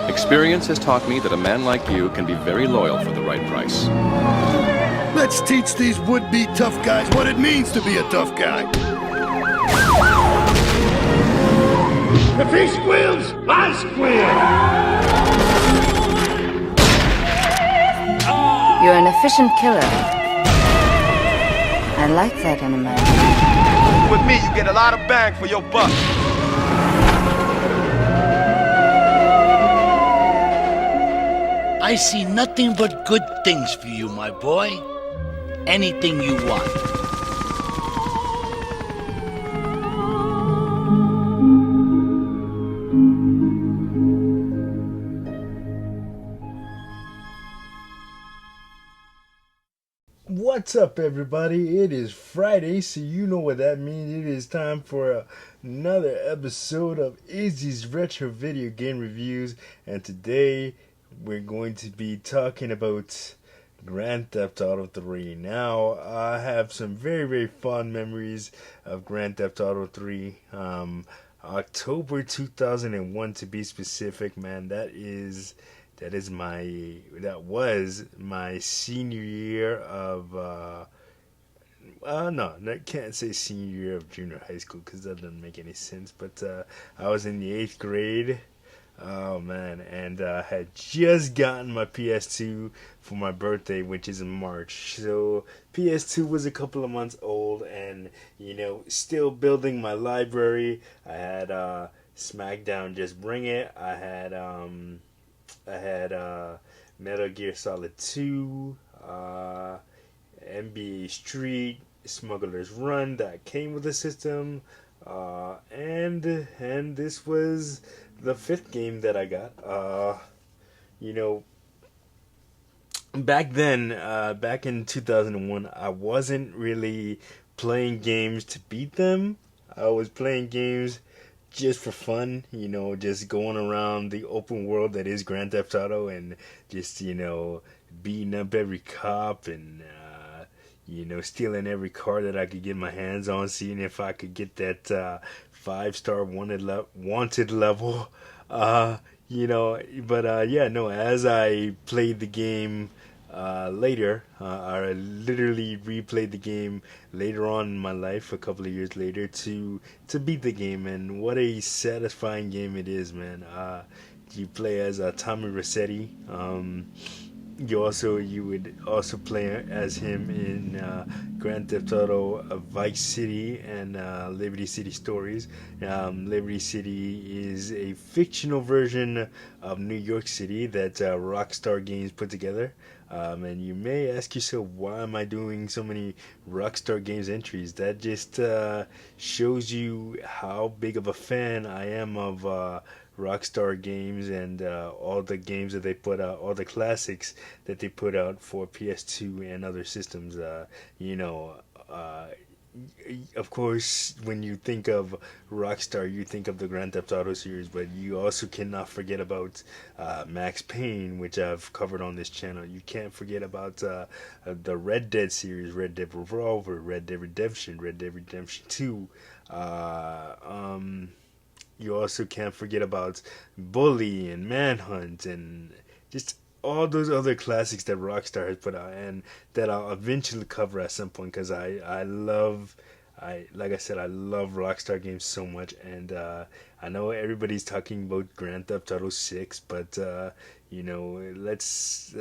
Experience has taught me that a man like you can be very loyal for the right price. Let's teach these would-be tough guys what it means to be a tough guy. If he squeals, I squeal! You're an efficient killer. I like that in a man. With me, you get a lot of bang for your buck. I see nothing but good things for you, my boy. Anything you want. What's up, everybody? It is Friday, so you know what that means. It is time for another episode of Izzy's Retro Video Game Reviews, and today we're going to be talking about Grand Theft Auto 3. Now, I have some very, very fond memories of Grand Theft Auto 3. October 2001 to be specific, man. That was my senior year of no, I can't say senior year of junior high school because that doesn't make any sense. But I was in the 8th grade. Oh man, and I had just gotten my PS2 for my birthday, which is in March. So PS2 was a couple of months old, and still building my library. I had SmackDown Just Bring It. I had Metal Gear Solid 2, NBA Street, Smuggler's Run that came with the system, and this was the 5th game that I got. Back then, back in 2001, I wasn't really playing games to beat them. I was playing games just for fun, just going around the open world that is Grand Theft Auto and just, beating up every cop and, stealing every car that I could get my hands on, seeing if I could get that 5-star wanted level, as I played the game later, I literally replayed the game later on in my life, a couple of years later, to beat the game, and what a satisfying game it is, man. You play as Tommy Rossetti. You would also play as him in Grand Theft Auto Vice City and Liberty City Stories. Liberty City is a fictional version of New York City that Rockstar Games put together. And you may ask yourself, why am I doing so many Rockstar Games entries? That just shows you how big of a fan I am of Rockstar Games and all the games that they put out, all the classics that they put out for PS2 and other systems. Of course, when you think of Rockstar, you think of the Grand Theft Auto series, but you also cannot forget about Max Payne, which I've covered on this channel. You can't forget about the Red Dead series, Red Dead Revolver, Red Dead Redemption 2. You also can't forget about Bully and Manhunt and just all those other classics that Rockstar has put out, and that I'll eventually cover at some point, because I love Rockstar games so much. And I know everybody's talking about Grand Theft Auto 6, but let's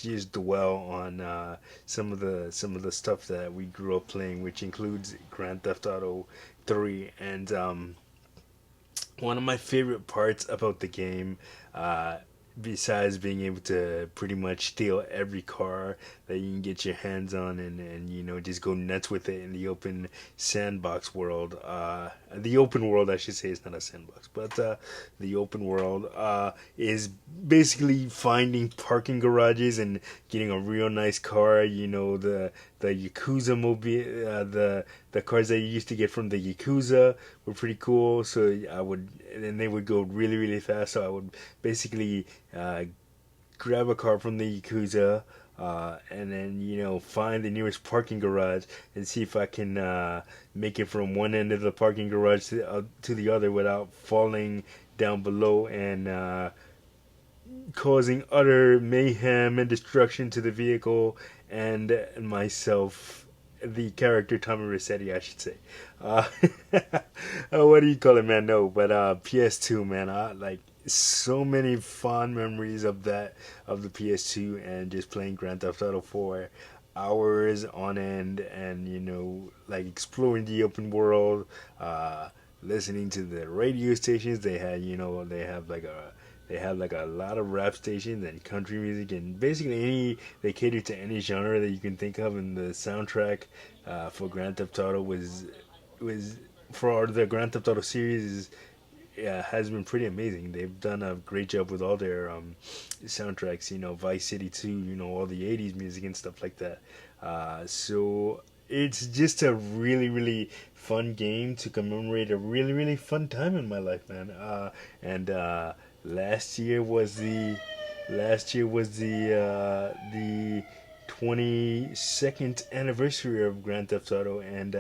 just dwell on some of the stuff that we grew up playing, which includes Grand Theft Auto 3. And one of my favorite parts about the game, besides being able to pretty much steal every car that you can get your hands on and just go nuts with it in the open sandbox world, the open world, I should say. It's not a sandbox, but the open world is basically finding parking garages and getting a real nice car. You know, the Yakuza mobile, the cars that you used to get from the Yakuza were pretty cool. So and they would go really, really fast. So I would basically grab a car from the Yakuza, and then, you know, find the nearest parking garage and see if I can make it from one end of the parking garage to the other without falling down below and causing utter mayhem and destruction to the vehicle and myself, the character Tommy Rossetti, I should say. Uh, what do you call it, man? No, but PS2, man. Like, so many fond memories of that, of the PS2, and just playing Grand Theft Auto 4 hours on end, and, you know, like exploring the open world, listening to the radio stations. They had, you know, they had like a lot of rap stations and country music, and basically they catered to any genre that you can think of. And the soundtrack for Grand Theft Auto was for the Grand Theft Auto series has been pretty amazing. They've done a great job with all their soundtracks. You know, Vice City 2, you know, all the 80s music and stuff like that. So it's just a really, really fun game to commemorate a really, really fun time in my life, man. And last year was the 22nd anniversary of Grand Theft Auto, and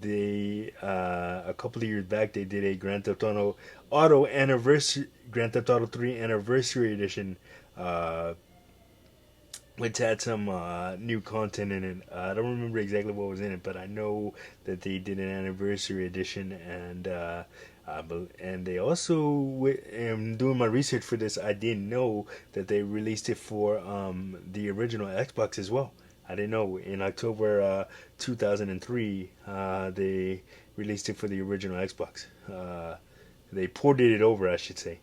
they a couple of years back they did a Grand Theft Auto 3 anniversary edition, which had some new content in it. I don't remember exactly what was in it, but I know that they did an anniversary edition, and they also, doing my research for this, I didn't know that they released it for the original Xbox as well. I didn't know. In October 2003, they released it for the original Xbox. They ported it over, I should say.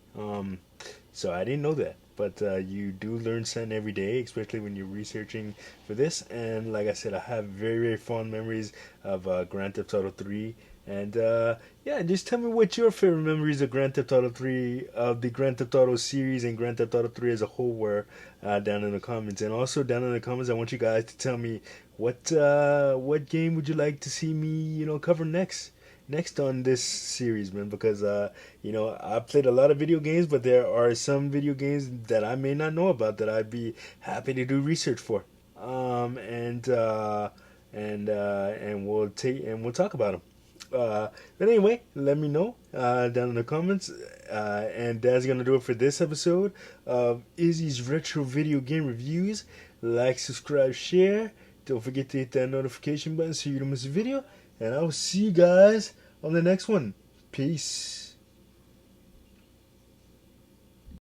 So I didn't know that. But you do learn something every day, especially when you're researching for this. And like I said, I have very, very fond memories of Grand Theft Auto 3. And yeah, just tell me what your favorite memories of Grand Theft Auto 3, of the Grand Theft Auto series and Grand Theft Auto 3 as a whole were, down in the comments. And also down in the comments, I want you guys to tell me what game would you like to see me, you know, cover next on this series, man, because you know, I played a lot of video games, but there are some video games that I may not know about that I'd be happy to do research for. And we'll talk about them. But anyway, let me know down in the comments. And that's gonna do it for this episode of Izzy's Retro Video Game Reviews. Like, subscribe, share. Don't forget to hit that notification button so you don't miss a video. And I will see you guys on the next one. Peace.